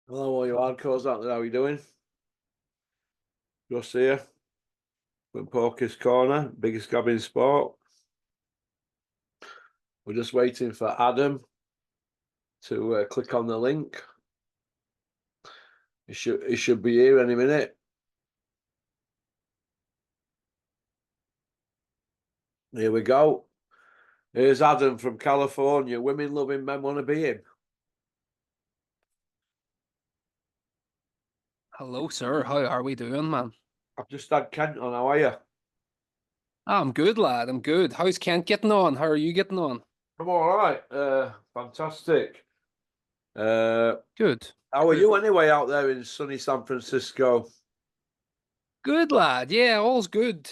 Hello, all you hardcores out there. How you doing? Just here from Poker's Corner, biggest gob in sport. We're just waiting for Adam to click on the link. He should be here any minute. Here we go. Here's Adam from California. Women loving men want to be him. Hello, sir. How are we doing, man? I've just had Kent on. How are you? I'm good, lad. I'm good. How's Kent getting on? How are you getting on? I'm all right. Fantastic. Uh, Good. how are Good. you anyway out there in sunny San Francisco? Good, lad. Yeah, all's good.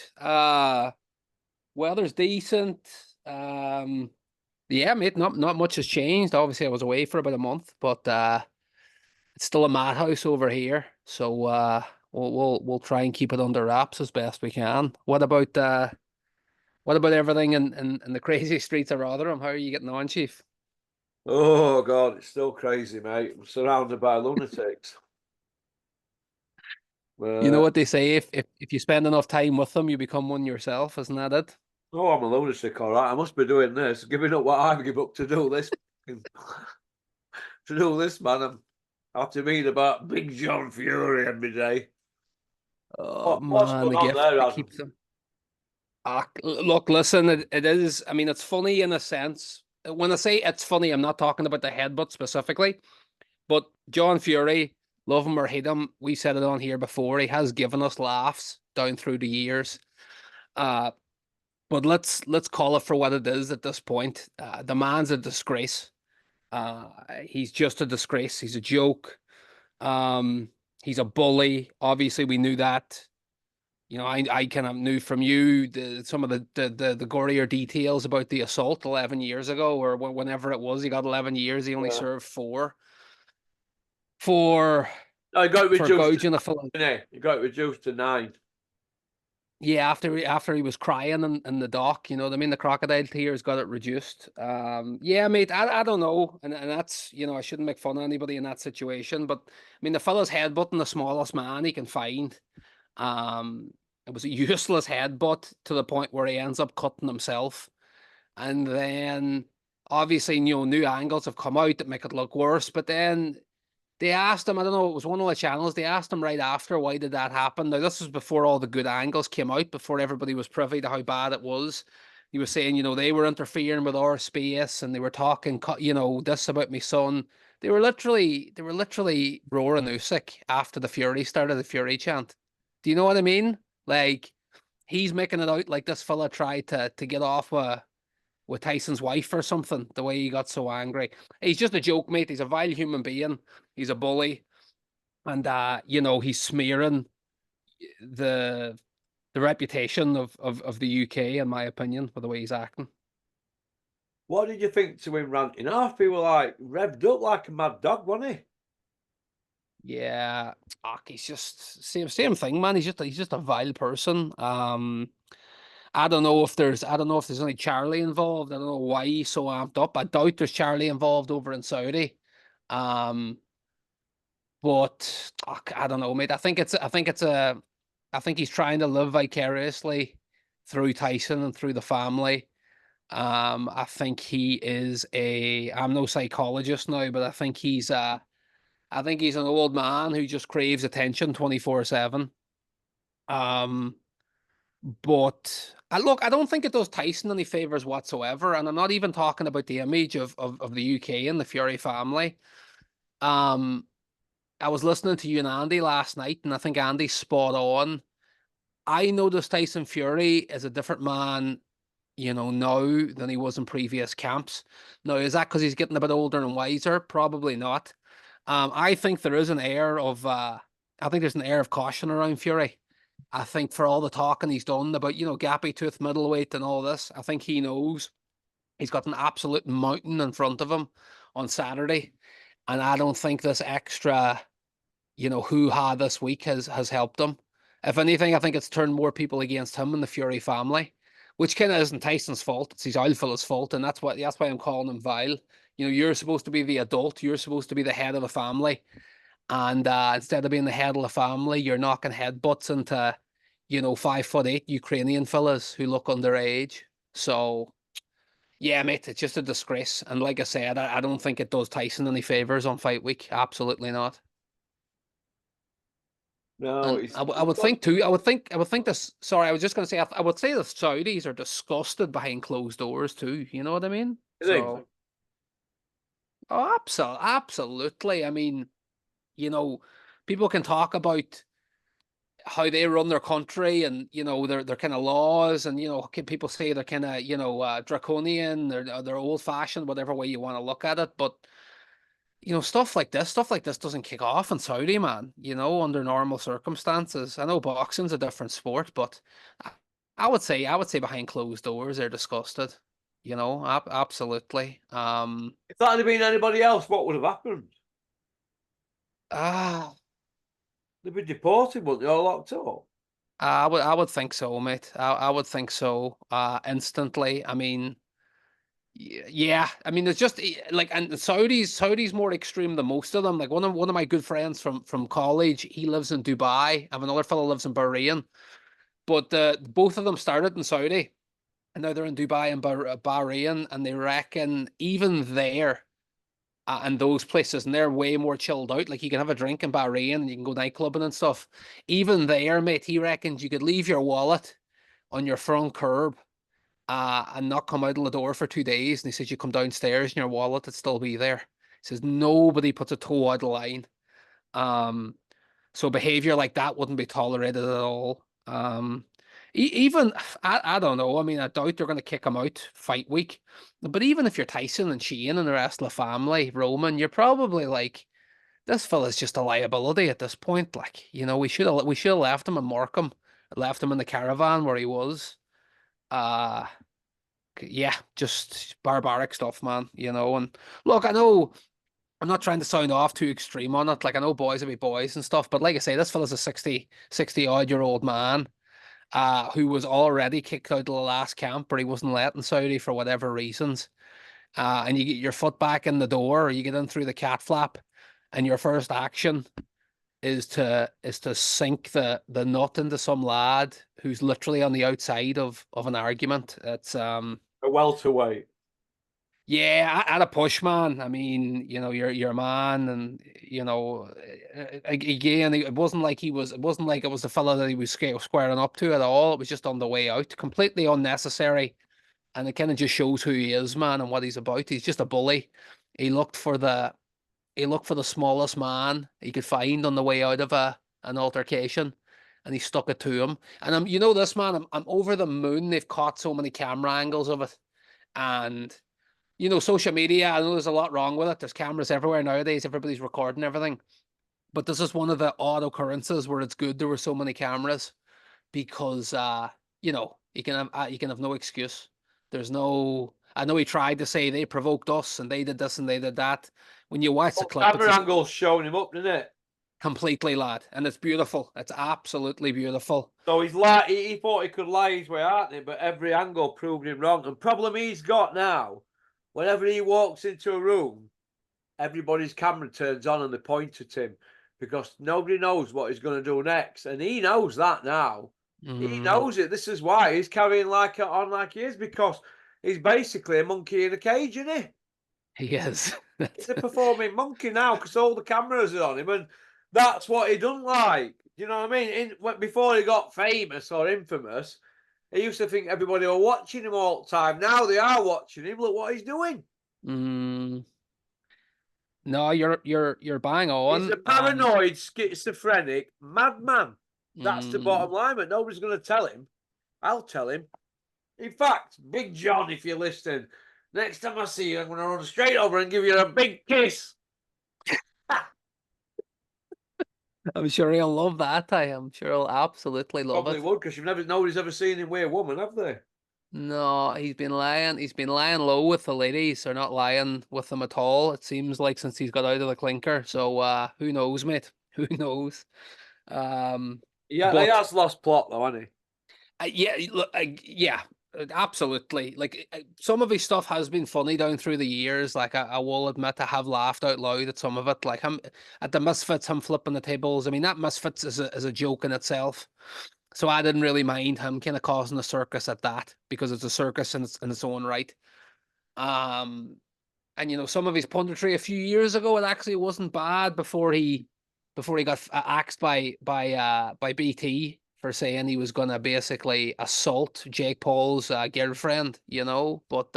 Weather's decent. Yeah, mate, not much has changed. Obviously, I was away for about a month, but it's still a madhouse over here. So we'll try and keep it under wraps as best we can. What about everything in the crazy streets of Rotherham? How are you getting on, Chief? Oh God, it's still crazy, mate. I'm surrounded by lunatics. You know Uh, what they say, if you spend enough time with them, you become one yourself, isn't that it? oh, I'm a lunatic, all right. I must be doing this, giving up what I've given up to do this. To do this, man. I have to read about Big John Fury every day. Oh What's man, going the on gift there, that Adam? keeps them. Look, listen, it is. I mean, it's funny in a sense. When I say it's funny, I'm not talking about the headbutt specifically, but John Fury, love him or hate him, we said it on here before. He has given us laughs down through the years. Uh, but let's call it for what it is at this point. The man's a disgrace. He's just a disgrace. He's a joke. Um, he's a bully. Obviously, we knew that. You know, I kind of knew from you some of the gorier details about the assault 11 years ago, or whenever it was. He got 11 years. He only Yeah. served four for No, you got it for reduced to gouging a fellow. 9. You got it reduced to 9. Yeah, after he was crying in the dock, you know what I mean? The crocodile tears got it reduced. Yeah, mate, I don't know. And that's, you know, I shouldn't make fun of anybody in that situation, but I mean the fella's headbutting the smallest man he can find. Um, it was a useless headbutt to the point where he ends up cutting himself. And then obviously, you know, new angles have come out that make it look worse. But then they asked him, I don't know, it was one of the channels, they asked him right after, why did that happen? Now, this was before all the good angles came out, before everybody was privy to how bad it was. He was saying, you know, they were interfering with our space and they were talking, you know, this about my son. They were literally roaring Usyk after the Fury started, the Fury chant. Do you know what I mean? Like, he's making it out like this fella tried to get off with Tyson's wife or something, the way he got so angry. He's just a joke, mate. He's a vile human being. He's a bully. And you know, he's smearing the the reputation of the UK, in my opinion, for the way he's acting. What did you think to him ranting off? He was like revved up like a mad dog, wasn't he? Yeah, he's just same thing, man. He's just a vile person. I don't know if there's any Charlie involved. I don't know why he's so amped up. I doubt there's Charlie involved over in Saudi. Um, But I don't know, mate. I think he's trying to live vicariously through Tyson and through the family. I think he is I'm no psychologist now, but I think he's an old man who just craves attention 24/7. Um, but look, I don't think it does Tyson any favors whatsoever, and I'm not even talking about the image of the UK and the Fury family. Um, I was listening to you and Andy last night, and I think Andy's spot on. I noticed Tyson Fury is a different man, you know, now than he was in previous camps. Now, is that because he's getting a bit older and wiser? Probably not. I think there is an air of, I think there's an air of caution around Fury. I think for all the talking he's done about, you know, gappy tooth middleweight and all this, I think he knows he's got an absolute mountain in front of him on Saturday. And I don't think this extra, you know, hoo-ha this week has helped him. If anything, I think it's turned more people against him and the Fury family, which kind of isn't Tyson's fault. It's his old fella's fault, and that's why I'm calling him vile. You know, you're supposed to be the adult. You're supposed to be the head of the family, And instead of being the head of the family, you're knocking headbutts into, 5'8" Ukrainian fellas who look underage. So yeah, mate, it's just a disgrace. And like I said, I don't think it does Tyson any favors on fight week. Absolutely not. No, And it's I it's would got. think too. I would think this. Sorry, I was just going to say. I would say the Saudis are disgusted behind closed doors too. You know what I mean? You think? So, oh, absolutely. I mean, you know, people can talk about how they run their country and their kind of laws, and people say they're kind of draconian, they're old fashioned, whatever way you want to look at it. But stuff like this doesn't kick off in Saudi, man. Under normal circumstances. I know boxing's a different sport, but I I would say behind closed doors they're disgusted. Absolutely. If that had been anybody else, what would have happened? Ah, They'd be deported, wouldn't they? All locked up. I would think so, mate. I would think so. Instantly. I mean, yeah. I mean, it's just like, and the Saudis more extreme than most of them. Like one of my good friends from college, he lives in Dubai. I have another fellow lives in Bahrain, but both of them started in Saudi, and now they're in Dubai and Bahrain, and they reckon even there. And those places, and they're way more chilled out. Like you can have a drink in Bahrain and you can go nightclubbing and stuff. Even there, mate, he reckons you could leave your wallet on your front curb and not come out of the door for 2 days. And he says you come downstairs and your wallet would still be there. He says nobody puts a toe out of the line. Um, so behavior like that wouldn't be tolerated at all. Even I don't know. I mean, I doubt they're going to kick him out fight week. But even if you're Tyson and Shane and the rest of the family, Roman, you're probably like, this fella's just a liability at this point. Like, we should have left him in Morecambe, left him in the caravan where he was. Uh yeah, just barbaric stuff, man. And look, I know I'm not trying to sound off too extreme on it. Like, I know boys will be boys and stuff, but like I say, this fella's a 60 odd year old man who was already kicked out of the last camp, or he wasn't let in Saudi for whatever reasons. And you get your foot back in the door, or you get in through the cat flap, and your first action is to sink the nut into some lad who's literally on the outside of an argument. It's A welterweight. Yeah, at a push, man. I mean, you're a man, and again, it wasn't like it wasn't like it was the fella that he was squaring up to at all. It was just on the way out, completely unnecessary, and it kind of just shows who he is, man, and what he's about. He's just a bully. He looked for the he looked for the smallest man he could find on the way out of an altercation, and he stuck it to him. And this man, I'm over the moon. They've caught so many camera angles of it, and social media, I know there's a lot wrong with it. There's cameras everywhere nowadays. Everybody's recording everything. But this is one of the odd occurrences where it's good there were so many cameras because, you can have no excuse. There's no, I know he tried to say they provoked us and they did this and they did that. When you watch the Well, clip, it's camera just angle's showing him up, didn't it? completely, lad. And it's beautiful. It's absolutely beautiful. So he's like he thought he could lie his way out there, but every angle proved him wrong. And problem he's got now, whenever he walks into a room, everybody's camera turns on and they point at him because nobody knows what he's going to do next, and he knows that now. He Mm, knows it. This is why he's carrying on like he is, because he's basically a monkey in a cage, isn't he? he is. He's a performing monkey now because all the cameras are on him, and that's what he don't like. You know what I mean? Before he got famous or infamous, he used to think everybody were watching him all the time. Now they are watching him. Look what he's doing. mm, no, you're bang He's on. a paranoid, schizophrenic madman. That's the Mm, bottom line, but nobody's going to tell him. I'll tell him. In fact, Big John, if you're listening, next time I see you, I'm going to run straight over and give you a big kiss. I'm sure he'll love that. I am sure he'll absolutely love Probably it. would, because nobody's ever seen him with a woman, have they? No, he's been lying. He's been lying low with the ladies, or not lying with them at all. It seems like since he's got out of the clinker. So who knows, mate? Who knows? Um, Yeah, he but has lost plot though, hasn't he? yeah, look, yeah. absolutely. Like some of his stuff has been funny down through the years. Like I will admit, I have laughed out loud at some of it. Like him at the Misfits, him flipping the tables. I mean, that Misfits is a joke in itself. So I didn't really mind him kind of causing a circus at that because it's a circus in its own right. Um, and some of his punditry a few years ago, it actually wasn't bad before he got axed by BT for saying he was gonna basically assault Jake Paul's girlfriend. But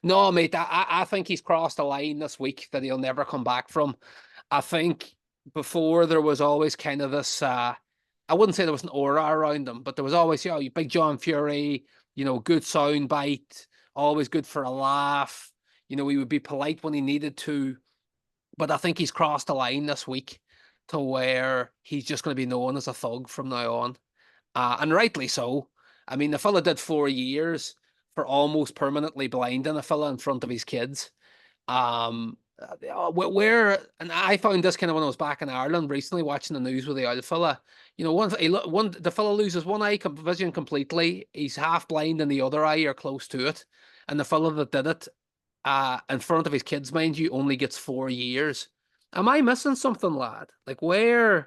no, mate, I think he's crossed a line this week that he'll never come back from. I think before there was always kind of this. I wouldn't say there was an aura around him, but there was always, Big John Fury, good sound bite, always good for a laugh. He would be polite when he needed to. But I think he's crossed the line this week to where he's just going to be known as a thug from now on. And rightly so. I mean, the fella did 4 years for almost permanently blinding a fella in front of his kids. And I found this kind of when I was back in Ireland recently watching the news with the other fella. The fella loses one eye vision completely. He's half blind in the other eye or close to it. And the fella that did it, in front of his kids, mind you, only gets 4 years. Am I missing something, lad? Like where's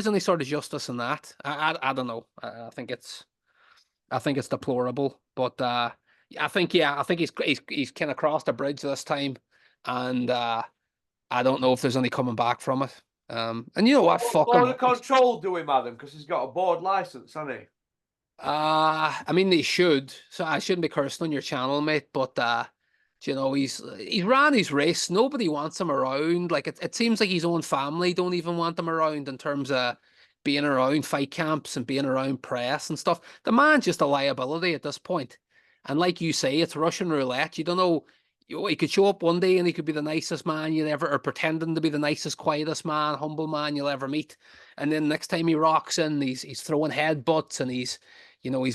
any sort of justice in that? I don't know. I think it's deplorable. But I think he's kind of crossed a bridge this time, and I don't know if there's any coming back from it. And you know what? Fuck What him. the control do him, Adam? Because he's got a board license, hasn't he? I mean they should. So I shouldn't be cursing on your channel, mate. But he's ran his race. Nobody wants him around. Like it seems like his own family don't even want him around in terms of being around fight camps and being around press and stuff. The man's just a liability at this point. And like you say, it's Russian roulette. You don't know. He could show up one day and he could be the nicest man you'd ever, or pretending to be the nicest, quietest man, humble man you'll ever meet. And then next time he rocks in, he's throwing headbutts and he's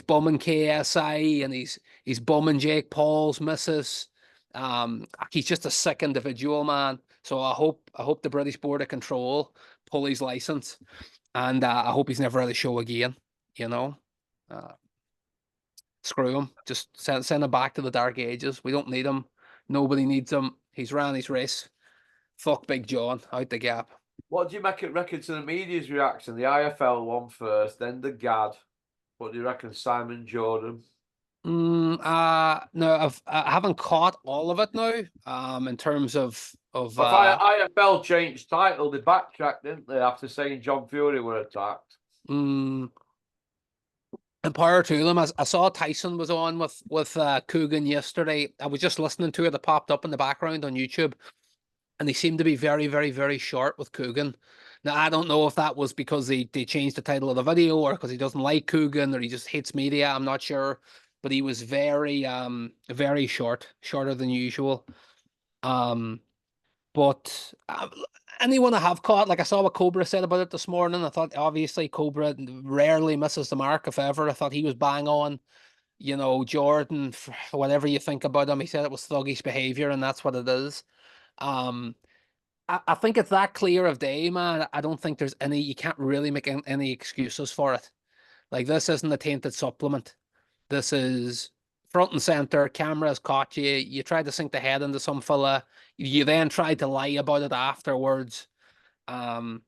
bumming KSI and he's bumming Jake Paul's missus. He's just a sick individual, man. So I hope the British Board of Control pull his license, and I hope he's never at a show again. Screw him. Just send him back to the dark ages. We don't need him. Nobody needs him. He's ran his race. Fuck Big John out the gap. What do you reckon to the media's reaction? The IFL one first, then the GAD. What do you reckon, Simon Jordan? No, I haven't caught all of it now. In terms of IFL changed title, they backtracked, didn't they, after saying John Fury were attacked? And prior to them, I saw Tyson was on with Coogan yesterday. I was just listening to it. It popped up in the background on YouTube, and they seemed to be very, very, very short with Coogan. Now, I don't know if that was because they changed the title of the video or because he doesn't like Coogan or he just hates media. I'm not sure. But he was very, very shorter than usual. But anyone I have caught, like I saw what Cobra said about it this morning. I thought obviously Cobra rarely misses the mark, if ever. I thought he was bang on. Jordan, whatever you think about him, he said it was thuggish behavior, and that's what it is. I think it's that clear of day, man. I don't think there's you can't really make any excuses for it. Like, this isn't a tainted supplement. This is front and center. Cameras caught you. You tried to sink the head into some fella. You then tried to lie about it afterwards. So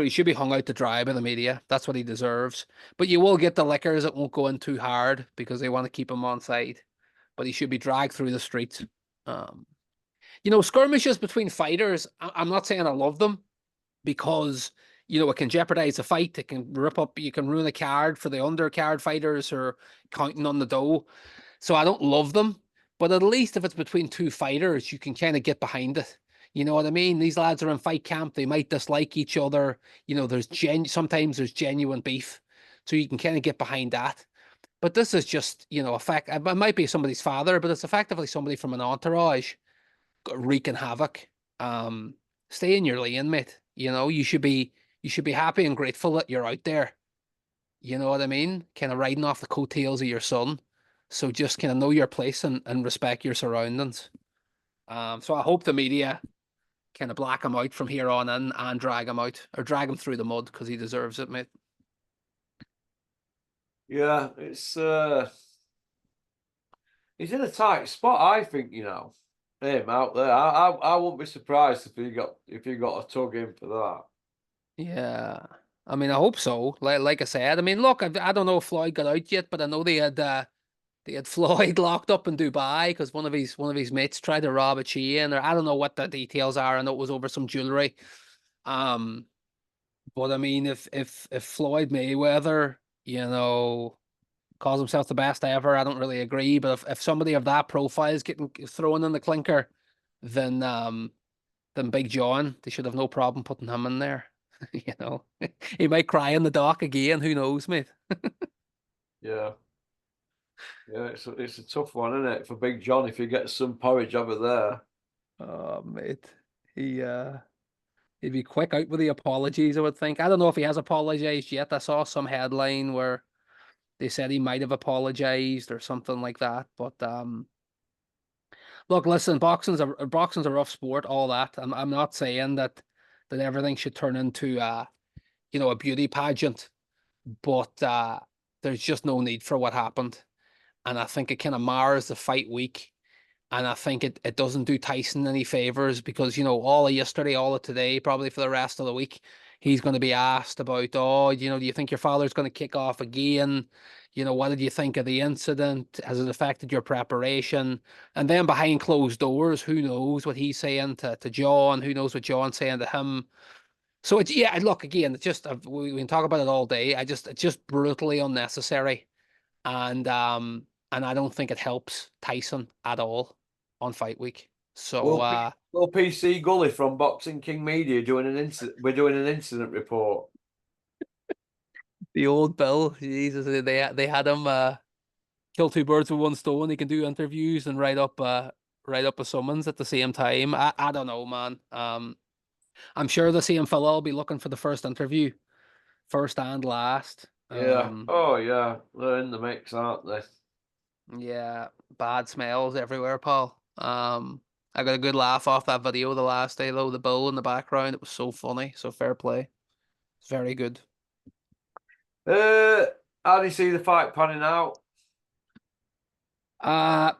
he should be hung out to dry by the media. That's what he deserves. But you will get the lickers that won't go in too hard because they want to keep him on side. But he should be dragged through the streets. Skirmishes between fighters, I'm not saying I love them because, it can jeopardize a fight. It can you can ruin a card for the undercard fighters who are counting on the dough. So I don't love them, but at least if it's between two fighters, you can kind of get behind it. You know what I mean? These lads are in fight camp. They might dislike each other. Sometimes there's genuine beef. So you can kind of get behind that. But this is just, a fact. It might be somebody's father, but it's effectively somebody from an entourage wreaking havoc. Stay in your lane, mate. You should be happy and grateful that you're out there. You know what I mean? Kind of riding off the coattails of your son. So just kind of know your place and respect your surroundings. So I hope the media kind of black him out from here on in and drag him out or drag him through the mud because he deserves it, mate. Yeah, it's He's in a tight spot, I think, him out there. I wouldn't be surprised if he got a tug in for that. Yeah. I mean, I hope so. Like I said, I mean, look, I don't know if Floyd got out yet, but I know they had Floyd locked up in Dubai because one of his mates tried to rob a chain, or I don't know what the details are. I know it was over some jewelry. Um, but I mean, if Floyd Mayweather, calls himself the best ever, I don't really agree. But if somebody of that profile is getting thrown in the clinker, then then Big John, they should have no problem putting him in there. You know, he might cry in the dock again. Who knows, mate? Yeah. Yeah, it's a tough one, isn't it, for Big John if he gets some porridge over there. Oh, mate, he he'd be quick out with the apologies, I would think. I don't know if he has apologized yet. I saw some headline where they said he might have apologized or something like that. But look, listen, boxing's a rough sport, all that. I'm not saying that everything should turn into a beauty pageant, but there's just no need for what happened. And I think it kind of mars the fight week. And I think it doesn't do Tyson any favors because, all of yesterday, all of today, probably for the rest of the week, he's going to be asked about, oh, do you think your father's going to kick off again? What did you think of the incident? Has it affected your preparation? And then behind closed doors, who knows what he's saying to John? Who knows what John's saying to him? So yeah, look, again, it's just, we can talk about it all day. It's just brutally unnecessary. And I don't think it helps Tyson at all on fight week. So Will PC Gully from Boxing King Media doing an incident? We're doing an incident report. the old Bill, Jesus, they had him kill two birds with one stone. He can do interviews and write up a summons at the same time. I don't know, man. I'm sure the same fella will be looking for the first interview, first and last. Yeah. Oh yeah, they're in the mix, aren't they? Yeah, bad smells everywhere, Paul. I got a good laugh off that video the last day though, the bull in the background. It was so funny. So fair play. It's very good. Uh, how do you see the fight panning out? Uh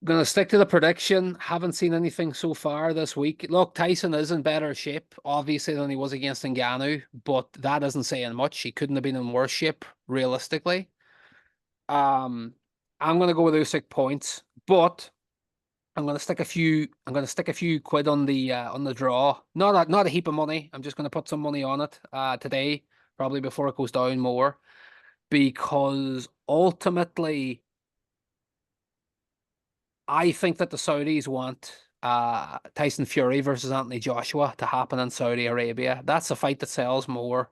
Gonna stick to the prediction. Haven't seen anything so far this week. Look, Tyson is in better shape, obviously, than he was against Ngannou, but that isn't saying much. He couldn't have been in worse shape, realistically. Um, I'm gonna go with Usyk points, but I'm gonna stick a few quid on the draw. Not a heap of money. I'm just gonna put some money on it today, probably before it goes down more, because ultimately I think that the Saudis want Tyson Fury versus Anthony Joshua to happen in Saudi Arabia. That's a fight that sells more.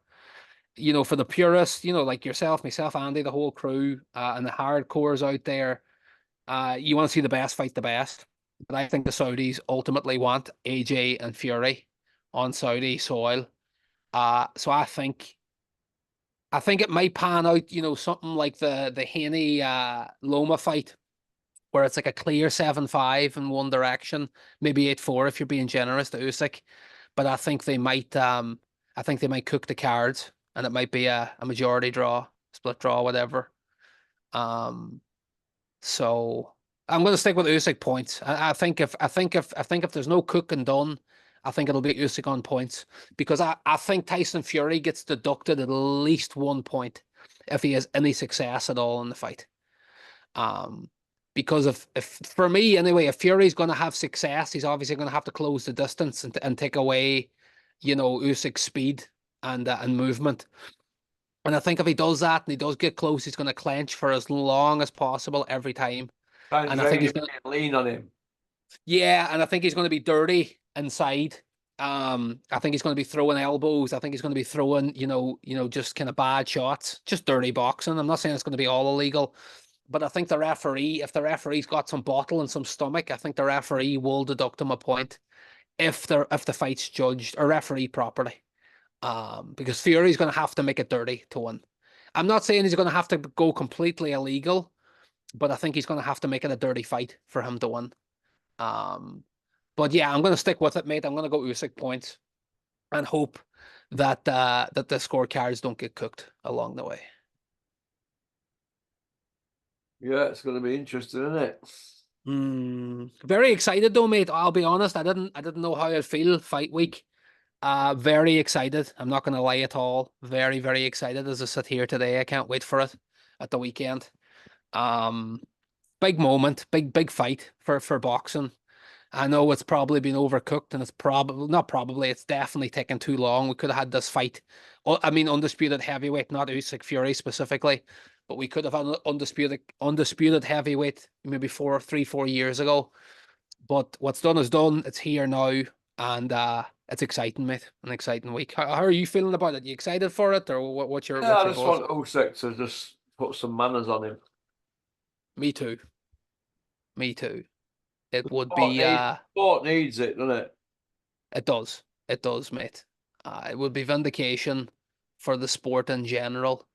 For the purists, like yourself, myself, Andy, the whole crew, and the hardcores out there, you want to see the best fight the best. But I think the Saudis ultimately want AJ and Fury on Saudi soil. So I think it might pan out, something like the Haney Loma fight where it's like a clear 7-5 in one direction, maybe 8-4 if you're being generous to Usyk. But I think they might cook the cards and it might be a majority draw, split draw, whatever. Um, so I'm gonna stick with Usyk points. I think if there's no cooking done, I think it'll be Usyk on points because I think Tyson Fury gets deducted at least 1 point if he has any success at all in the fight. Um, because if for me anyway, if Fury's going to have success, he's obviously going to have to close the distance and take away, Usyk's speed and movement. And I think if he does that and he does get close, he's going to clench for as long as possible every time. Try and And I think drain he's him going to, in, lean on him. yeah, and I think he's going to be dirty inside. I think he's going to be throwing elbows. I think he's going to be throwing, just kind of bad shots, just dirty boxing. I'm not saying it's going to be all illegal, but I think if the referee's got some bottle and some stomach, I think the referee will deduct him a point if the fight's judged or refereed properly. Because Fury's going to have to make it dirty to win. I'm not saying he's going to have to go completely illegal, but I think he's going to have to make it a dirty fight for him to win. Um, but yeah, I'm going to stick with it, mate. I'm going to go Usyk points and hope that the scorecards don't get cooked along the way. Yeah, it's going to be interesting, isn't it? Very excited though, mate. I'll be honest. I didn't know how I'd feel fight week. Very excited. I'm not gonna lie at all. Very, very excited as I sit here today. I can't wait for it at the weekend. Um, Big moment, big fight for boxing. I know it's probably been overcooked, and it's probably not probably. It's definitely taken too long. We could have had this fight. I mean, undisputed heavyweight, not Usyk Fury specifically, but we could have had undisputed heavyweight maybe 4 years ago. But what's done is done. It's here now, and it's exciting, mate. An exciting week. How are you feeling about it? You excited for it, or Yeah, what's I your just buzz? want Usyk to just put some manners on him. Me too. Me too. It would Sport be needs, sport needs it, doesn't it? it does. It does, mate. It would be vindication for the sport in general.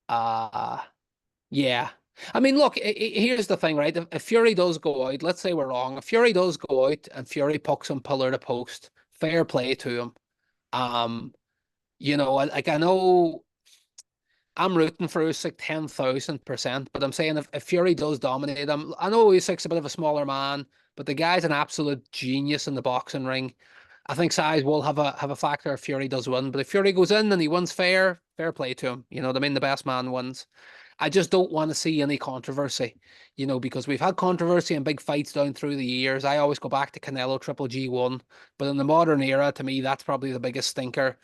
Uh yeah. I mean, look, here's the thing, right? If Fury does go out, let's say we're wrong. If Fury does go out and Fury pucks him pillar to post, fair play to him. Um, like I know I'm rooting for Usyk 10,000%, but I'm saying if Fury does dominate him, I know Usyk's a bit of a smaller man, but the guy's an absolute genius in the boxing ring. I think size will have a factor if Fury does win, but if Fury goes in and he wins fair play to him. You know what I mean? The best man wins. I just don't want to see any controversy, because we've had controversy and big fights down through the years. I always go back to Canelo Triple G1, but in the modern era, to me, that's probably the biggest stinker.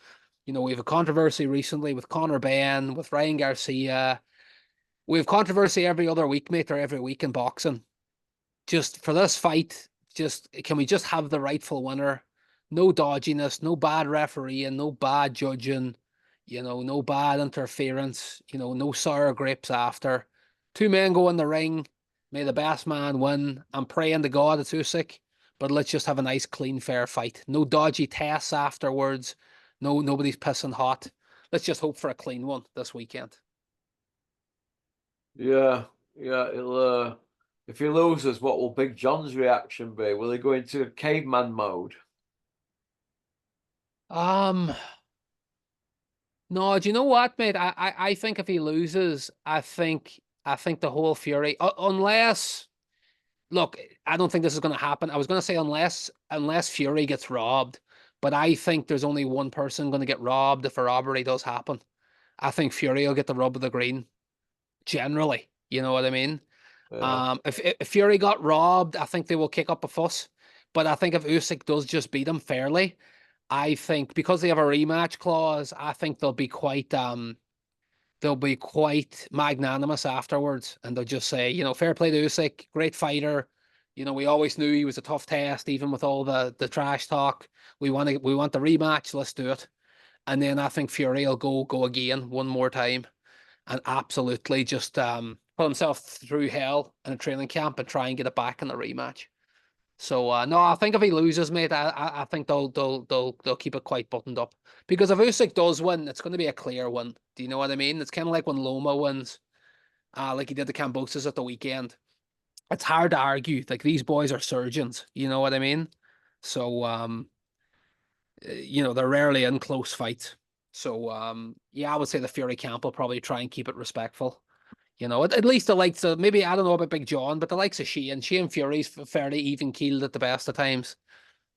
We have a controversy recently with Conor Benn, with Ryan Garcia. We have controversy every other week, mate, or every week in boxing. Just for this fight, just can we just have the rightful winner? No dodginess, no bad refereeing, no bad judging, no bad interference, no sour grapes after. Two men go in the ring. May the best man win. I'm praying to God it's Usyk, but let's just have a nice, clean, fair fight. No dodgy tests afterwards. No, nobody's pissing hot. Let's just hope for a clean one this weekend. Yeah, yeah. If he loses, what will Big John's reaction be? Will he go into caveman mode? Um, No, do you know what, mate? I think if he loses, I think the whole Fury, unless look, I don't think this is going to happen. I was going to say unless Fury gets robbed, but I think there's only one person going to get robbed if a robbery does happen. I think Fury will get the rub of the green. Generally, you know what I mean. Yeah, If Fury got robbed, I think they will kick up a fuss. But I think if Usyk does just beat him fairly, I think because they have a rematch clause, I think they'll be quite magnanimous afterwards, and they'll just say, fair play to Usyk, great fighter. We always knew he was a tough test, even with all the trash talk. We want the rematch. Let's do it. And then I think Fury will go again one more time and absolutely just put himself through hell in a training camp and try and get it back in the rematch. So no, I think if he loses, mate, I think they'll keep it quite buttoned up. Because if Usyk does win, it's going to be a clear win. Do you know what I mean? It's kind of like when Loma wins, like he did the Cambosos at the weekend. It's hard to argue. Like these boys are surgeons. You know what I mean? So they're rarely in close fights. So yeah, I would say the Fury camp will probably try and keep it respectful. At least the likes of maybe I don't know about Big John, but the likes of Shane Fury's fairly even keeled at the best of times.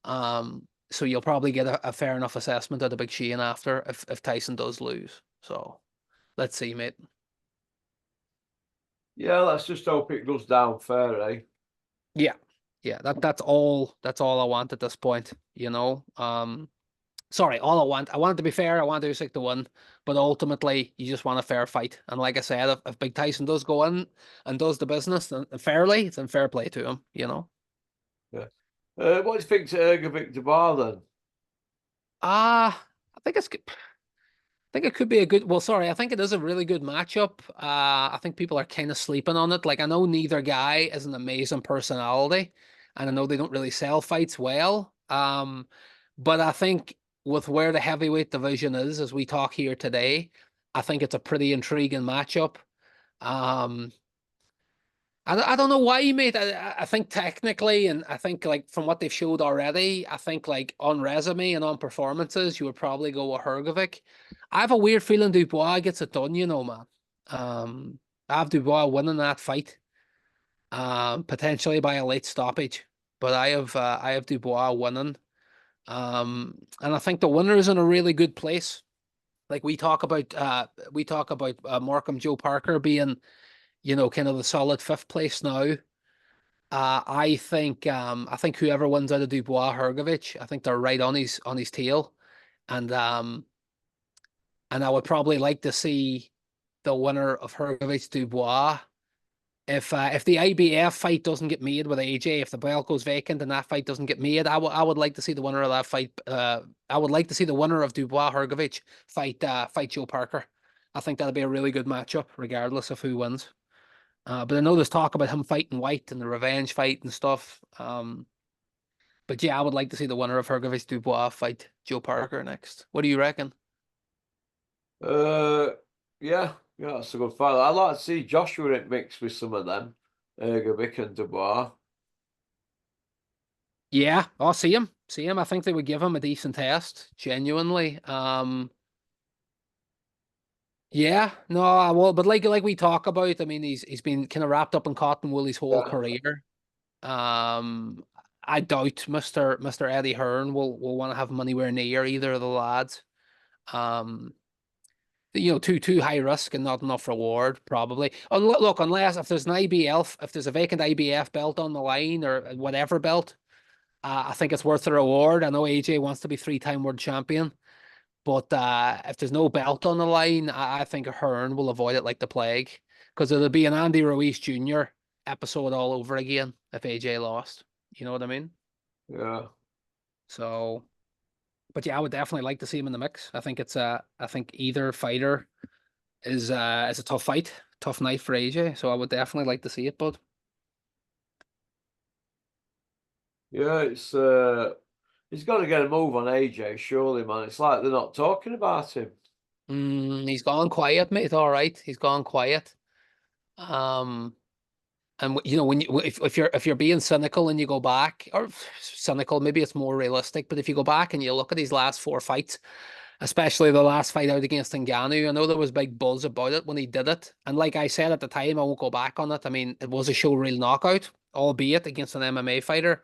So you'll probably get a fair enough assessment of the Big Shane after if Tyson does lose. So let's see, mate. yeah. Let's just hope it goes down fair, eh? Yeah, yeah. That's all I want at this point. Sorry, all I want. I want it to be fair. I want Usyk to win, but ultimately, you just want a fair fight. And like I said, if Big Tyson does go in and does the business then fairly, then fair play to him. Yeah. What do you think to Hrgovic Dubois then? I think it's good. I think it could be a good. Well, sorry, I think it is a really good matchup. I think people are kind of sleeping on it. Like I know neither guy is an amazing personality, and I know they don't really sell fights well. But I think with where the heavyweight division is, as we talk here today, I think it's a pretty intriguing matchup. Um, I don't know why, mate. I think technically, and I think like from what they've showed already, I think like on resume and on performances, you would probably go with Hrgovic. I have a weird feeling Dubois gets it done, man. Um, I have Dubois winning that fight, potentially by a late stoppage. But I have Dubois winning. And I think the winner is in a really good place. Like we talk about Markham Joe Parker being, kind of the solid fifth place now. I think whoever wins out of Dubois Hrgovic, I think they're right on his tail. And I would probably like to see the winner of Hrgovic Dubois. If the IBF fight doesn't get made with AJ, if the belt goes vacant and that fight doesn't get made, I would like to see the winner of that fight. I would like to see the winner of Dubois Hrgovic fight Joe Parker. I think that'd be a really good matchup, regardless of who wins. But I know there's talk about him fighting White and the revenge fight and stuff. But yeah, I would like to see the winner of Hrgovic Dubois fight Joe Parker next. What do you reckon? Uh, yeah, yeah, that's a good fight. I'd like to see Joshua in mix with some of them, Hrgovic and Dubois. Yeah, I'll see him. See him. I think they would give him a decent test, genuinely. Yeah, no, I will, but like we talk about, I mean, he's been kind of wrapped up in cotton wool his whole Yeah. career. I doubt Mister Eddie Hearn will want to have him anywhere near either of the lads. Um, too high risk and not enough reward, probably. Look, unless if there's an if there's a vacant IBF belt on the line or whatever belt, I think it's worth the reward. I know AJ wants to be three-time world champion, but if there's no belt on the line, I think Hearn will avoid it like the plague because it'll be an Andy Ruiz Jr. episode all over again if AJ lost. You know what I mean? Yeah. So, but yeah, I would definitely like to see him in the mix. I think either fighter is a tough fight, tough night for AJ. So I would definitely like to see it, bud. Yeah, he's got to get a move on AJ, surely, man. It's like they're not talking about him. He's gone quiet, mate. All right, he's gone quiet. Um, and when if you're being cynical and you go back, or cynical, maybe it's more realistic. But if you go back and you look at these last four fights, especially the last fight out against Ngannou, I know there was big buzz about it when he did it. And like I said at the time, I won't go back on it. I mean, it was a show reel knockout, albeit against an MMA fighter.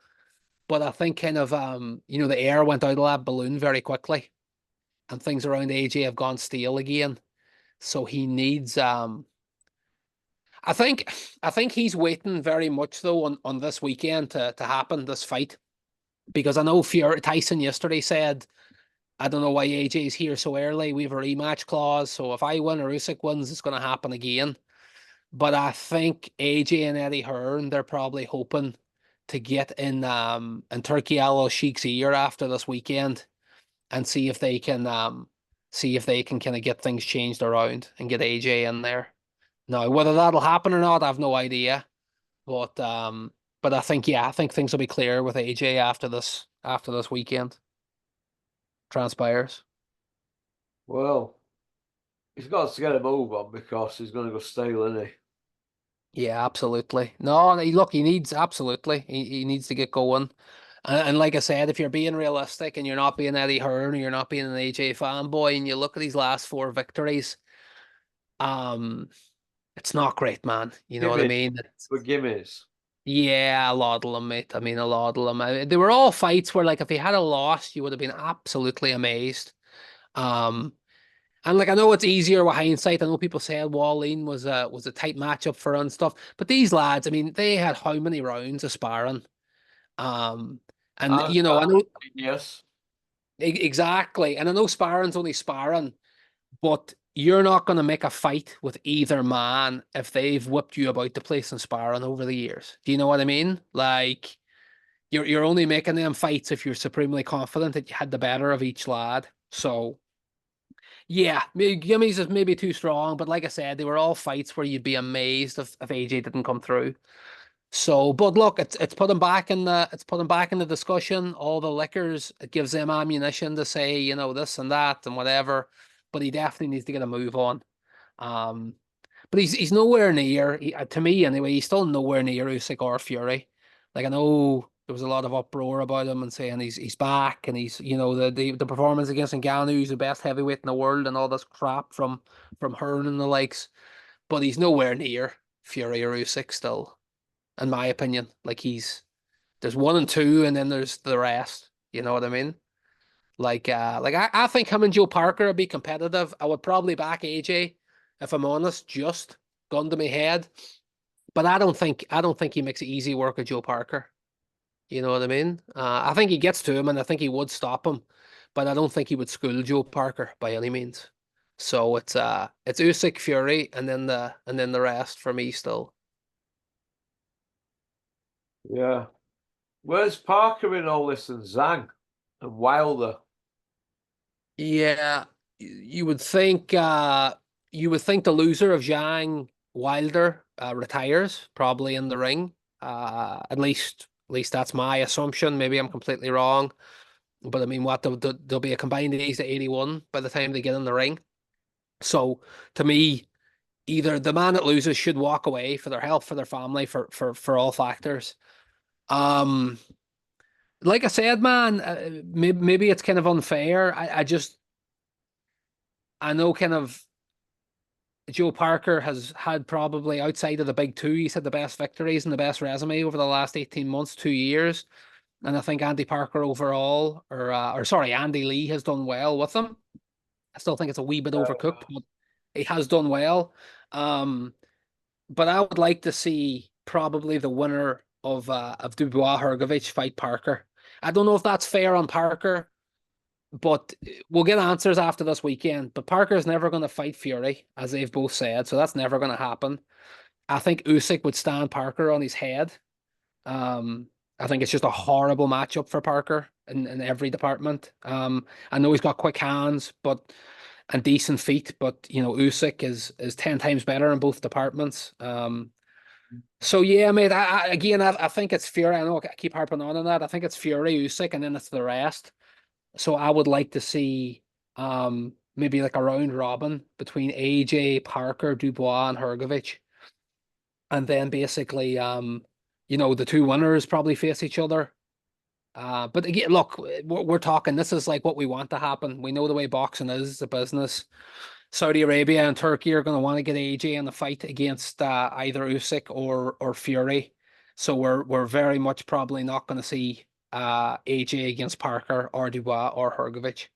But I think kind of the air went out of that balloon very quickly, and things around AJ have gone stale again. So he needs I think he's waiting very much though on this weekend to happen, this fight. Because I know Tyson yesterday said, I don't know why AJ's here so early. We have a rematch clause, so if I win or Usyk wins, it's gonna happen again. But I think AJ and Eddie Hearn, they're probably hoping to get in Turkey Al Sheik's ear after this weekend and see if they can kind of get things changed around and get AJ in there. Now, whether that'll happen or not, I have no idea. But I think things will be clear with AJ after this weekend transpires. Well, he's got to get a move on because he's going to go stale, isn't he? Yeah, absolutely. No, look, he needs absolutely. He needs to get going. And like I said, if you're being realistic and you're not being Eddie Hearn or you're not being an AJ fanboy and you look at these last four victories, um, it's not great, man. You know what I Gimmies, mean? for gimmies. Yeah, a lot of them, mate. I mean, a lot of them. They were all fights where, like, if he had a loss, you would have been absolutely amazed. Um, and like I know it's easier with hindsight. I know people said Wallin was a tight matchup for and stuff, but these lads, I mean, they had how many rounds of sparring? Um, and And I know yes, exactly, and I know sparring's only sparring, but you're not going to make a fight with either man if they've whipped you about the place in sparring over the years. Do you know what I mean? Like you're only making them fights if you're supremely confident that you had the better of each lad. So yeah, gimmies is maybe too strong, but like I said, they were all fights where you'd be amazed if AJ didn't come through. So, but look, it's put him back in the discussion. All the liquors, it gives them ammunition to say, this and that and whatever. But he definitely needs to get a move on. Um, but he's nowhere near. To me anyway, he's still nowhere near Usyk or Fury. Like I know there was a lot of uproar about him and saying he's back and he's the performance against Ngannou, he's the best heavyweight in the world and all this crap from Hearn and the likes. but he's nowhere near Fury or Usyk still, in my opinion. Like there's one and two, and then there's the rest. You know what I mean? I think him and Joe Parker would be competitive. I would probably back AJ if I'm honest, just gun to my head. But I don't think he makes it easy work with Joe Parker. You know what I mean? I think he gets to him, and I think he would stop him, but I don't think he would school Joe Parker by any means. So it's Usyk, Fury, and then the rest for me still. Yeah. Where's Parker in all this and Zhang and Wilder? Yeah, you would think the loser of Zhang Wilder retires probably in the ring. At least that's my assumption. Maybe I'm completely wrong. But I mean, there'll be a combined age of 81 by the time they get in the ring. So to me, either the man that loses should walk away for their health, for their family, for all factors. Um, like I said, man, maybe it's kind of unfair. I know kind of Joe Parker has had probably outside of the big two, he's had the best victories and the best resume over the last 18 months, 2 years. And I think Andy Parker overall, or sorry, Andy Lee has done well with them. I still think it's a wee bit overcooked, but he has done well. Um, but I would like to see probably the winner of Dubois Hrgovic fight Parker. I don't know if that's fair on Parker, but we'll get answers after this weekend. But Parker's never going to fight Fury, as they've both said, so that's never going to happen. I think Usyk would stand Parker on his head. Um, I think it's just a horrible matchup for Parker in every department. I know he's got quick hands, and decent feet, but Usyk is 10 times better in both departments. So yeah, mate. I think it's Fury. I know I keep harping on that. I think it's Fury, Usyk, and then it's the rest. So I would like to see maybe like a round robin between AJ, Parker, Dubois, and Hrgovic. And then basically the two winners probably face each other. But again, look, we're talking, this is like what we want to happen. We know the way boxing is, the business. Saudi Arabia and Turkey are going to want to get AJ in the fight against either Usyk or Fury. So we're very much probably not going to see AJ against Parker or Dubois or Hrgovic.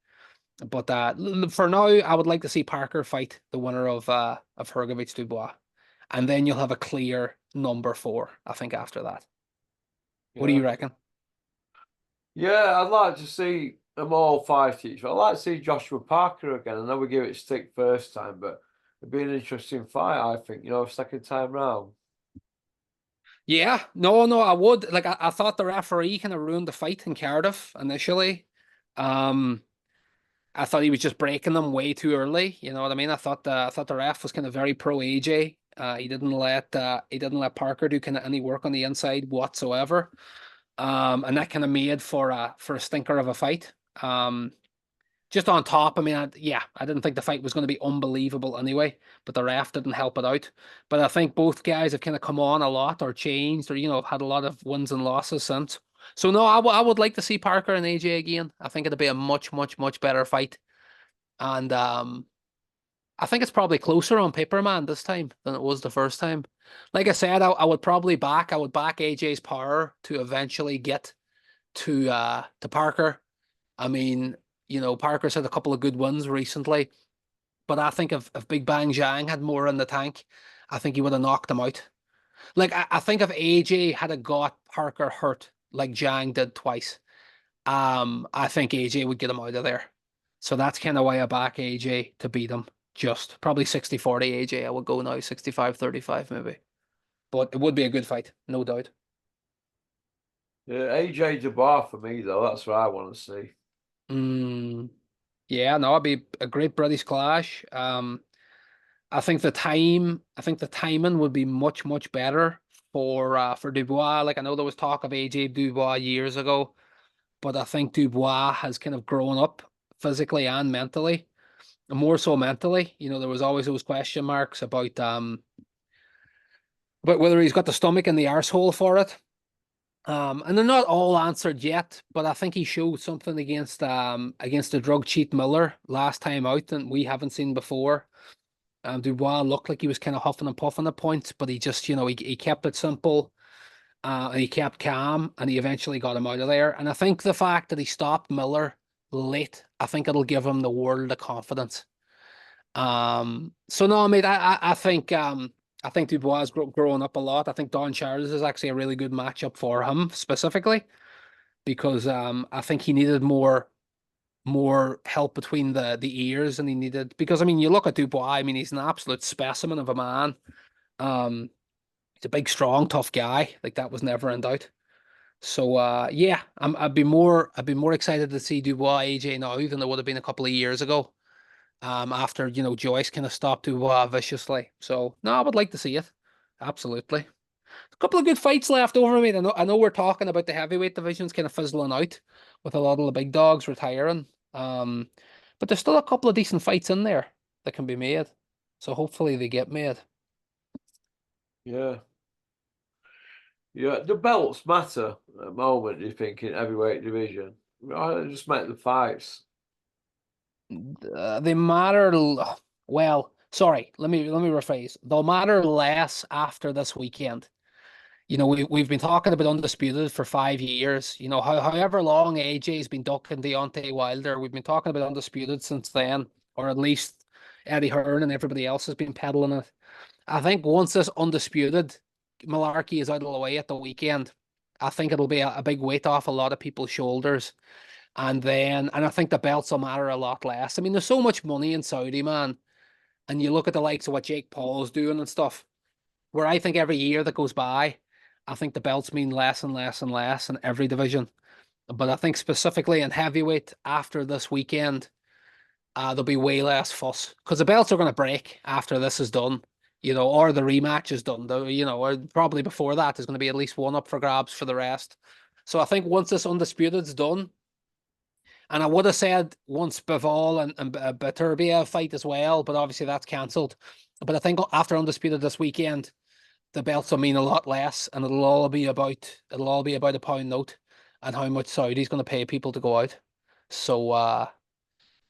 But for now, I would like to see Parker fight the winner of Hrgovic Dubois, and then you'll have a clear number four. I think after that. What do you Yeah. reckon? Yeah, I'd like to see them all fight each other. I'd like to see Joshua Parker again. I know we gave it stick first time, but it'd be an interesting fight, I think, second time round. Yeah, no, I would. Like I thought the referee kind of ruined the fight in Cardiff initially. Um, I thought he was just breaking them way too early. You know what I mean? I thought the ref was kind of very pro AJ. He didn't let Parker do kind of any work on the inside whatsoever. And that kind of made for a stinker of a fight. Just on top, I mean, I didn't think the fight was going to be unbelievable anyway, but the ref didn't help it out. But I think both guys have kind of come on a lot or changed or, have had a lot of wins and losses since. So, no, I would like to see Parker and AJ again. I think it'd be a much, much, much better fight. And I think it's probably closer on paper, man, this time than it was the first time. Like I said, I would back AJ's power to eventually get to Parker. I mean, Parker's had a couple of good wins recently, but I think if Big Bang Zhang had more in the tank, I think he would have knocked him out. Like I think if AJ had a got Parker hurt like Zhang did twice, I think AJ would get him out of there. So that's kind of why I back AJ to beat him. Just probably 60-40 AJ. I would go now 65-35 maybe. But it would be a good fight, no doubt. Yeah, AJ Dubois for me, though. That's what I want to see. Yeah, no, it'd be a great British clash. I think the timing would be much, much better for Dubois. Like I know there was talk of AJ Dubois years ago, but I think Dubois has kind of grown up physically and mentally, and more so mentally. There was always those question marks about whether he's got the stomach and the arsehole for it. And they're not all answered yet, but I think he showed something against the drug cheat Miller last time out that we haven't seen before. Dubois looked like he was kind of huffing and puffing at points, but he just, he kept it simple. And he kept calm, and he eventually got him out of there. And I think the fact that he stopped Miller late, I think it'll give him the world of confidence. So no, mate, I think Dubois is growing up a lot. I think Don Charles is actually a really good matchup for him specifically because I think he needed more help between the ears, and he needed, because I mean, you look at Dubois, I mean, he's an absolute specimen of a man. Um, he's a big, strong, tough guy. Like, that was never in doubt. So yeah, I'd be more excited to see Dubois AJ now than I would have been a couple of years ago. After Joyce kind of stopped Dubois viciously. So no, I would like to see it. Absolutely. A couple of good fights left over me. I know we're talking about the heavyweight divisions kind of fizzling out with a lot of the big dogs retiring. Um, but there's still a couple of decent fights in there that can be made. So hopefully they get made. Yeah. Yeah, the belts matter at the moment, you think, in heavyweight division. I just make the fights. They matter. Well, sorry. Let me rephrase. They'll matter less after this weekend. We've been talking about undisputed for 5 years. However long AJ's been ducking Deontay Wilder, we've been talking about undisputed since then, or at least Eddie Hearn and everybody else has been peddling it. I think once this undisputed malarkey is out of the way at the weekend, I think it'll be a big weight off a lot of people's shoulders. And I think the belts will matter a lot less. I mean, there's so much money in Saudi, man. And you look at the likes of what Jake Paul's doing and stuff, where I think every year that goes by, I think the belts mean less and less and less in every division. But I think specifically in heavyweight after this weekend, there'll be way less fuss because the belts are going to break after this is done, or the rematch is done. Or probably before that, there's going to be at least one up for grabs for the rest. So I think once this undisputed's done, and I would have said once Bivol and Beterbiev fight as well, but obviously that's cancelled. But I think after undisputed this weekend, the belts will mean a lot less, and it'll all be about a pound note and how much Saudi's going to pay people to go out. So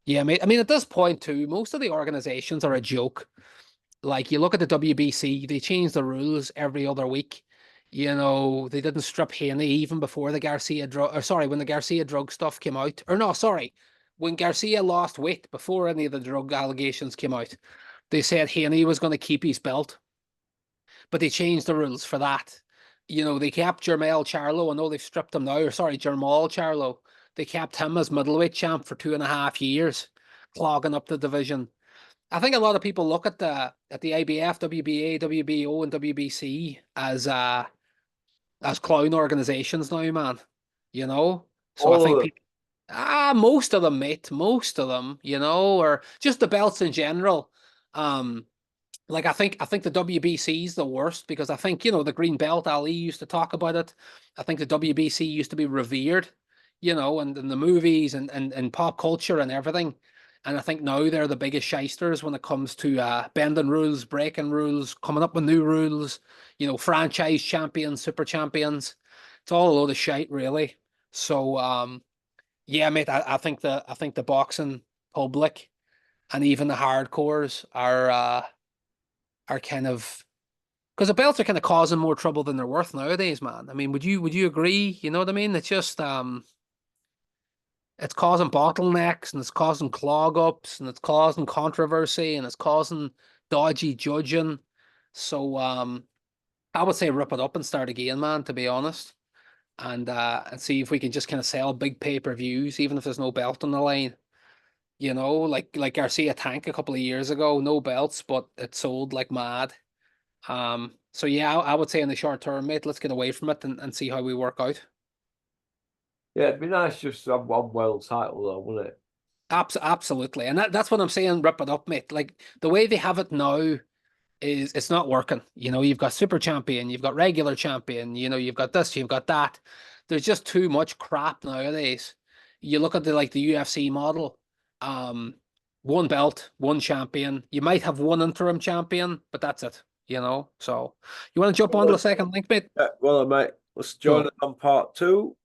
yeah, mate. I mean, at this point too, most of the organizations are a joke. Like, you look at the WBC, they change the rules every other week. They didn't strip Haney even before the Garcia drug, or sorry, when the Garcia drug stuff came out. Or no, sorry, when Garcia lost weight before any of the drug allegations came out, they said Haney was going to keep his belt, but they changed the rules for that. They kept Jermell Charlo. I know they've stripped him now, or sorry, Jermall Charlo. They kept him as middleweight champ for 2.5 years, clogging up the division. I think a lot of people look at the IBF, WBA, WBO, and WBC as clown organizations now, man. So I All think of them. people, most of them, mate, most of them, or just the belts in general. Like, I think the WBC is the worst because I think, the green belt, Ali used to talk about it. I think the WBC used to be revered, and in the movies and pop culture and everything. And I think now they're the biggest shysters when it comes to bending rules, breaking rules, coming up with new rules, franchise champions, super champions. It's all a load of shite, really. So yeah, mate, I think the boxing public and even the hardcores are kind of, because the belts are kind of causing more trouble than they're worth nowadays, man. I mean, would you agree? You know what I mean? It's just it's causing bottlenecks, and it's causing clog ups, and it's causing controversy, and it's causing dodgy judging. So I would say rip it up and start again, man, to be honest. And see if we can just kind of sell big pay-per-views, even if there's no belt on the line. Like Garcia Tank a couple of years ago, no belts, but it sold like mad. So yeah, I would say in the short term, mate, let's get away from it and see how we work out. Yeah, it'd be nice just to have one world title, though, wouldn't it? Absolutely. And that's what I'm saying, rip it up, mate. Like, the way they have it now is it's not working. You've got super champion, you've got regular champion, you've got this, you've got that. There's just too much crap nowadays. You look at the UFC model, um, one belt, one champion. You might have one interim champion, but that's it, So you want to jump onto the Well, second link, mate? well, mate, let's join Cool. us on part 2.